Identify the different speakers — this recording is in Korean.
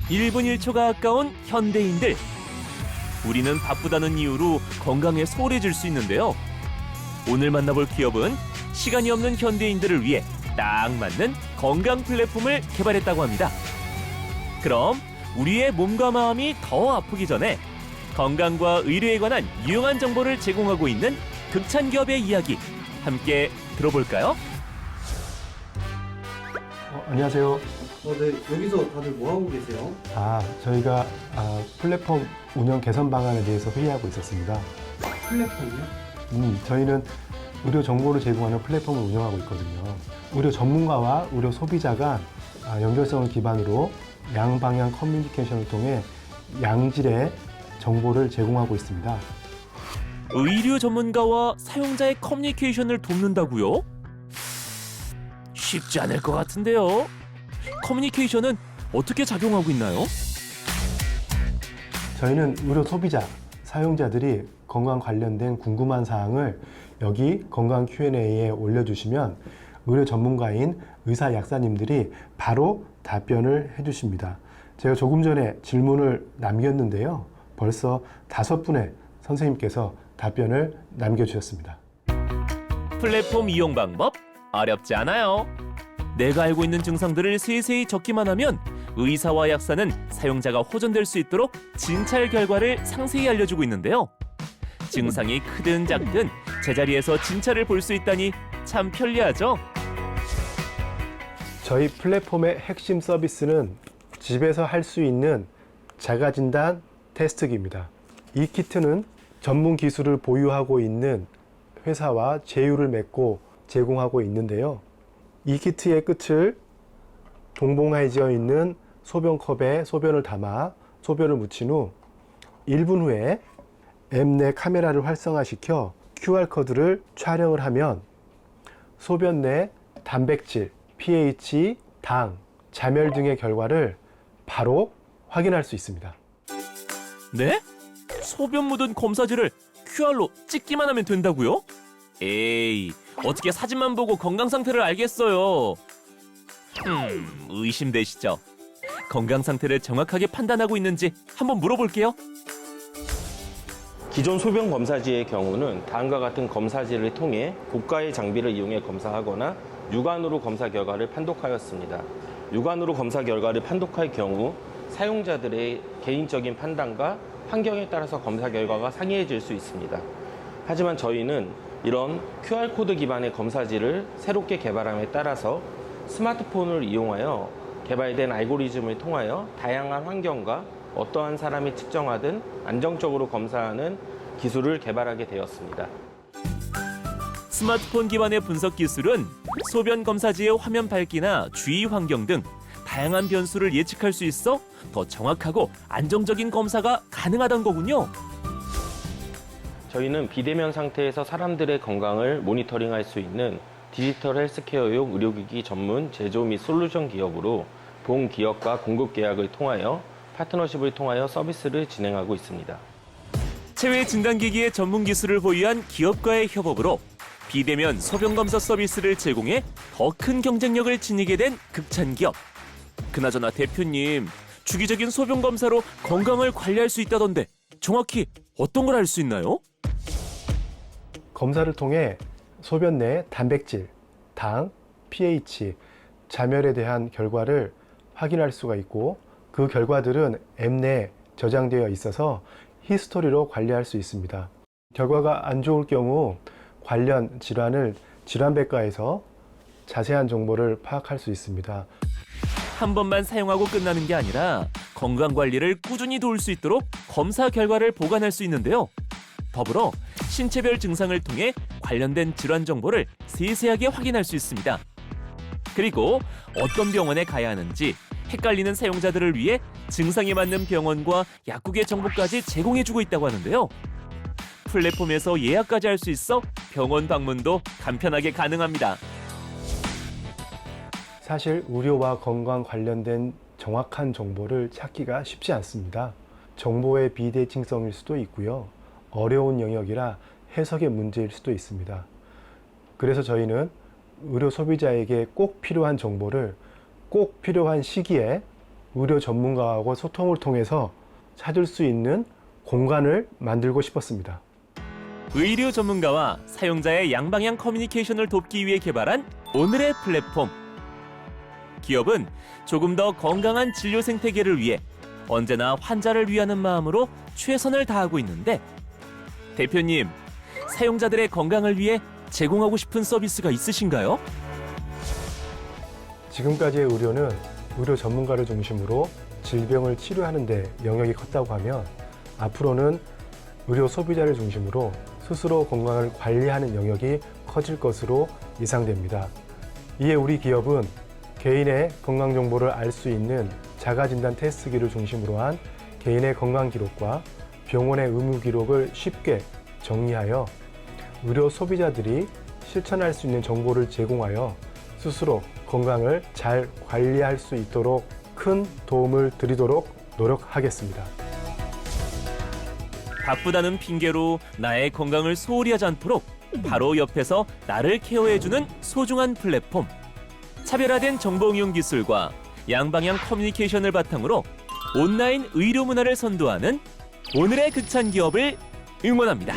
Speaker 1: 1분 1초가 아까운 현대인들. 우리는 바쁘다는 이유로 건강에 소홀해질 수 있는데요. 오늘 만나볼 기업은 시간이 없는 현대인들을 위해 딱 맞는 건강 플랫폼을 개발했다고 합니다. 그럼 우리의 몸과 마음이 더 아프기 전에 건강과 의료에 관한 유용한 정보를 제공하고 있는 극찬기업의 이야기 함께 들어볼까요?
Speaker 2: 안녕하세요.
Speaker 3: 네, 여기서 다들 뭐 하고 계세요?
Speaker 2: 저희가 플랫폼 운영 개선 방안에 대해서 회의하고 있었습니다.
Speaker 3: 플랫폼이요?
Speaker 2: 저희는 의료 정보를 제공하는 플랫폼을 운영하고 있거든요. 의료 전문가와 의료 소비자가 연결성을 기반으로 양방향 커뮤니케이션을 통해 양질의 정보를 제공하고 있습니다.
Speaker 1: 의료 전문가와 사용자의 커뮤니케이션을 돕는다고요? 쉽지 않을 것 같은데요. 커뮤니케이션은 어떻게 작용하고 있나요?
Speaker 2: 저희는 의료 소비자, 사용자들이 건강 관련된 궁금한 사항을 여기 건강 Q&A에 올려주시면 의료 전문가인 의사 약사님들이 바로 답변을 해주십니다. 제가 조금 전에 질문을 남겼는데요. 벌써 5분의 선생님께서 답변을 남겨주셨습니다.
Speaker 1: 플랫폼 이용 방법 어렵지 않아요. 내가 알고 있는 증상들을 세세히 적기만 하면 의사와 약사는 사용자가 호전될 수 있도록 진찰 결과를 상세히 알려주고 있는데요. 증상이 크든 작든 제자리에서 진찰을 볼 수 있다니 참 편리하죠?
Speaker 2: 저희 플랫폼의 핵심 서비스는 집에서 할 수 있는 자가진단 테스트기입니다. 이 키트는 전문 기술을 보유하고 있는 회사와 제휴를 맺고 제공하고 있는데요. 이 키트의 끝을 동봉해져 있는 소변컵에 소변을 담아 소변을 묻힌 후 1분 후에 앱 내 카메라를 활성화시켜 QR코드를 촬영을 하면 소변 내 단백질, pH, 당, 자멸 등의 결과를 바로 확인할 수 있습니다.
Speaker 1: 네? 소변 묻은 검사지를 QR로 찍기만 하면 된다고요? 에이, 어떻게 사진만 보고 건강 상태를 알겠어요? 의심되시죠? 건강 상태를 정확하게 판단하고 있는지 한번 물어볼게요.
Speaker 4: 기존 소변 검사지의 경우는 다음과 같은 검사지를 통해 고가의 장비를 이용해 검사하거나 육안으로 검사 결과를 판독하였습니다. 육안으로 검사 결과를 판독할 경우 사용자들의 개인적인 판단과 환경에 따라서 검사 결과가 상이해질 수 있습니다. 하지만 저희는 이런 QR코드 기반의 검사지를 새롭게 개발함에 따라서 스마트폰을 이용하여 개발된 알고리즘을 통하여 다양한 환경과 어떠한 사람이 측정하든 안정적으로 검사하는 기술을 개발하게 되었습니다.
Speaker 1: 스마트폰 기반의 분석 기술은 소변 검사지의 화면 밝기나 주위 환경 등 다양한 변수를 예측할 수 있어 더 정확하고 안정적인 검사가 가능하다는 거군요.
Speaker 4: 저희는 비대면 상태에서 사람들의 건강을 모니터링할 수 있는 디지털 헬스케어용 의료기기 전문 제조 및 솔루션 기업으로 본 기업과 공급 계약을 통하여 파트너십을 통하여 서비스를 진행하고 있습니다.
Speaker 1: 체외 진단기기의 전문 기술을 보유한 기업과의 협업으로 비대면 소변 검사 서비스를 제공해 더 큰 경쟁력을 지니게 된 극찬기업. 그나저나 대표님, 주기적인 소변 검사로 건강을 관리할 수 있다던데 정확히 어떤 걸 알 수 있나요?
Speaker 2: 검사를 통해 소변 내 단백질, 당, pH, 자멸에 대한 결과를 확인할 수가 있고 그 결과들은 앱 내에 저장되어 있어서 히스토리로 관리할 수 있습니다. 결과가 안 좋을 경우 관련 질환을 질환백과에서 자세한 정보를 파악할 수 있습니다.
Speaker 1: 한 번만 사용하고 끝나는 게 아니라 건강관리를 꾸준히 도울 수 있도록 검사 결과를 보관할 수 있는데요. 더불어 신체별 증상을 통해 관련된 질환 정보를 세세하게 확인할 수 있습니다. 그리고 어떤 병원에 가야 하는지 헷갈리는 사용자들을 위해 증상에 맞는 병원과 약국의 정보까지 제공해주고 있다고 하는데요. 플랫폼에서 예약까지 할 수 있어 병원 방문도 간편하게 가능합니다.
Speaker 2: 사실 의료와 건강 관련된 정확한 정보를 찾기가 쉽지 않습니다. 정보의 비대칭성일 수도 있고요. 어려운 영역이라 해석의 문제일 수도 있습니다. 그래서 저희는 의료 소비자에게 꼭 필요한 정보를 꼭 필요한 시기에 의료 전문가하고 소통을 통해서 찾을 수 있는 공간을 만들고 싶었습니다.
Speaker 1: 의료 전문가와 사용자의 양방향 커뮤니케이션을 돕기 위해 개발한 오늘의 플랫폼. 기업은 조금 더 건강한 진료 생태계를 위해 언제나 환자를 위하는 마음으로 최선을 다하고 있는데, 대표님, 사용자들의 건강을 위해 제공하고 싶은 서비스가 있으신가요?
Speaker 2: 지금까지의 의료는 의료 전문가를 중심으로 질병을 치료하는 데 영역이 컸다고 하면, 앞으로는 의료 소비자를 중심으로 스스로 건강을 관리하는 영역이 커질 것으로 예상됩니다. 이에 우리 기업은 개인의 건강 정보를 알 수 있는 자가진단 테스트기를 중심으로 한 개인의 건강 기록과 병원의 의무 기록을 쉽게 정리하여 의료 소비자들이 실천할 수 있는 정보를 제공하여 스스로 건강을 잘 관리할 수 있도록 큰 도움을 드리도록 노력하겠습니다.
Speaker 1: 바쁘다는 핑계로 나의 건강을 소홀히 하지 않도록 바로 옆에서 나를 케어해주는 소중한 플랫폼. 차별화된 정보응용 기술과 양방향 커뮤니케이션을 바탕으로 온라인 의료 문화를 선도하는 오늘의 극찬 기업을 응원합니다.